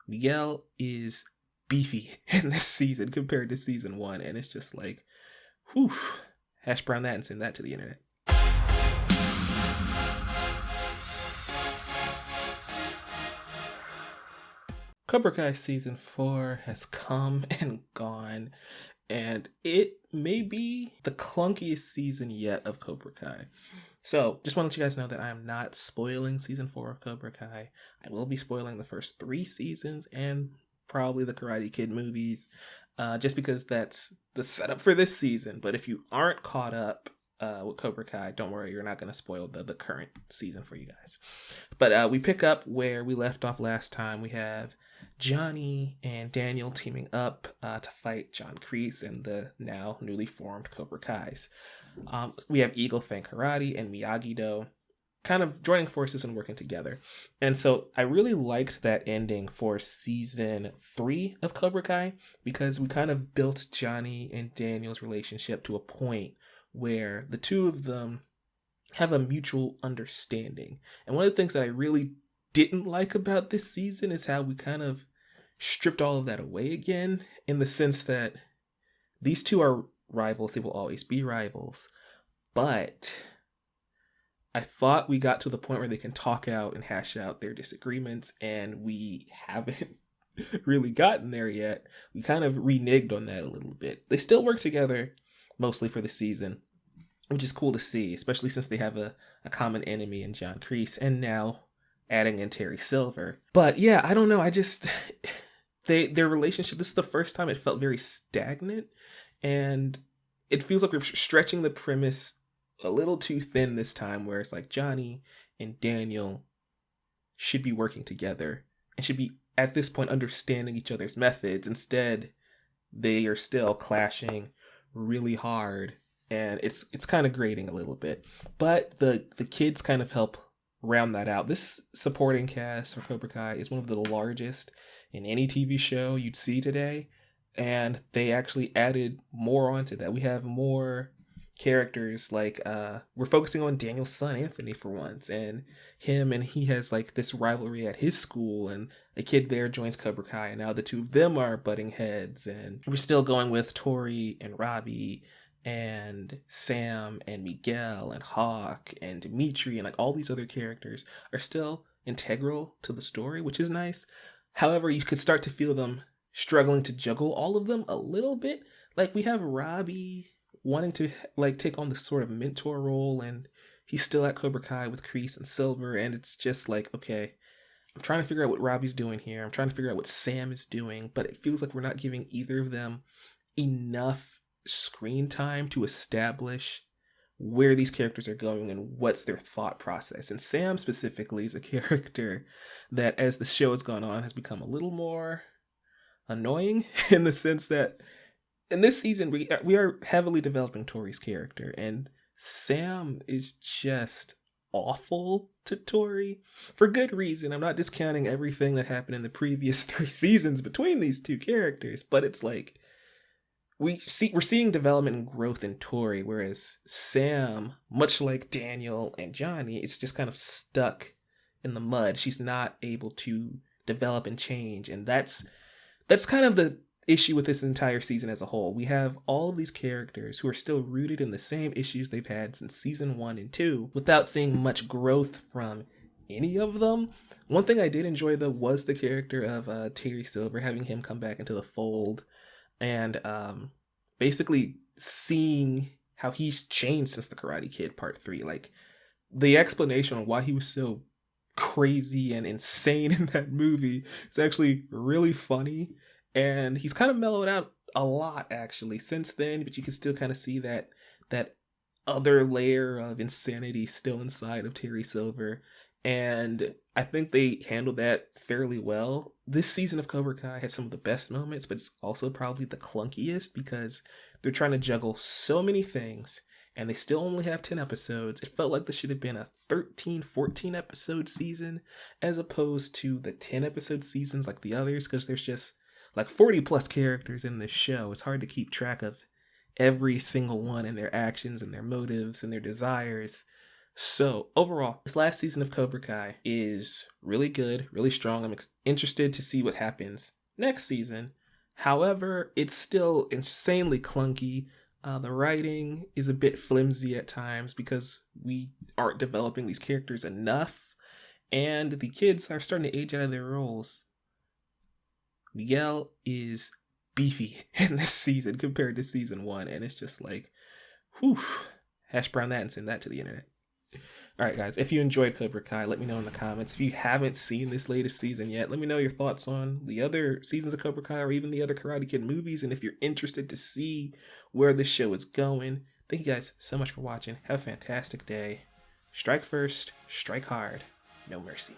Miguel is beefy in this season compared to season 1, and it's just like, whew, hash brown that and send that to the internet. Cobra Kai Season 4 has come and gone, and it may be the clunkiest season yet of Cobra Kai. So, just want to let you guys know that I am not spoiling Season 4 of Cobra Kai. I will be spoiling the first 3 seasons and probably the Karate Kid movies, just because that's the setup for this season. But if you aren't caught up with Cobra Kai, don't worry, you're not going to spoil the current season for you guys. But we pick up where we left off last time. We have Johnny and Daniel teaming up to fight John Kreese and the now newly formed Cobra Kais. We have Eagle Fang Karate and Miyagi-Do kind of joining forces and working together. And so I really liked that ending for season 3 of Cobra Kai, because we kind of built Johnny and Daniel's relationship to a point where the two of them have a mutual understanding. And one of the things that I really didn't like about this season is how we kind of stripped all of that away again, in the sense that these two are rivals. They will always be rivals. But I thought we got to the point where they can talk out and hash out their disagreements, and we haven't really gotten there yet. We kind of reneged on that a little bit. They still work together mostly for the season, which is cool to see, especially since they have a common enemy in John Kreese, and now adding in Terry Silver. But yeah, I don't know. I just, their relationship, this is the first time it felt very stagnant, and it feels like we're stretching the premise a little too thin this time, where it's like Johnny and Daniel should be working together and should be at this point understanding each other's methods. Instead, they are still clashing really hard, and it's kind of grating a little bit. But the kids kind of help round that out. This supporting cast for Cobra Kai is one of the largest in any TV show you'd see today, and they actually added more onto that. We have more characters, like we're focusing on Daniel's son Anthony for once, and he has like this rivalry at his school, and a kid there joins Cobra Kai, and now the two of them are butting heads. And we're still going with Tori and Robbie and Sam and Miguel and Hawk and Dimitri, and like all these other characters are still integral to the story, which is nice. However, you could start to feel them struggling to juggle all of them a little bit. Like, we have Robbie wanting to like take on this sort of mentor role, and he's still at Cobra Kai with Kreese and Silver, and it's just like, okay, I'm trying to figure out what Robbie's doing here. I'm trying to figure out what Sam is doing, but it feels like we're not giving either of them enough screen time to establish where these characters are going and what's their thought process. And Sam specifically is a character that, as the show has gone on, has become a little more annoying, in the sense that in this season, we are heavily developing Tori's character, and Sam is just awful to Tori for good reason. I'm not discounting everything that happened in the previous 3 seasons between these two characters, but it's like we're seeing development and growth in Tori, whereas Sam, much like Daniel and Johnny, is just kind of stuck in the mud. She's not able to develop and change, and that's kind of the issue with this entire season as a whole. We have all of these characters who are still rooted in the same issues they've had since season 1 and 2, without seeing much growth from any of them. One thing I did enjoy, though, was the character of Terry Silver, having him come back into the fold, and basically seeing how he's changed since the Karate Kid Part 3. Like, the explanation on why he was so crazy and insane in that movie is actually really funny. And he's kind of mellowed out a lot, actually, since then, but you can still kind of see that other layer of insanity still inside of Terry Silver. And I think they handled that fairly well. This season of Cobra Kai has some of the best moments, but it's also probably the clunkiest, because they're trying to juggle so many things, and they still only have 10 episodes. It felt like this should have been a 13, 14 episode season, as opposed to the 10 episode seasons like the others, because there's just like 40 plus characters in this show. It's hard to keep track of every single one and their actions and their motives and their desires. So overall, this last season of Cobra Kai is really good, really strong. I'm interested to see what happens next season. However, it's still insanely clunky. The writing is a bit flimsy at times because we aren't developing these characters enough, and the kids are starting to age out of their roles. Miguel is beefy in this season compared to season 1, and it's just like, whew, hash brown that and send that to the internet. Alright guys, if you enjoyed Cobra Kai, let me know in the comments. If you haven't seen this latest season yet, let me know your thoughts on the other seasons of Cobra Kai or even the other Karate Kid movies, and if you're interested to see where this show is going. Thank you guys so much for watching. Have a fantastic day. Strike first, strike hard, no mercy.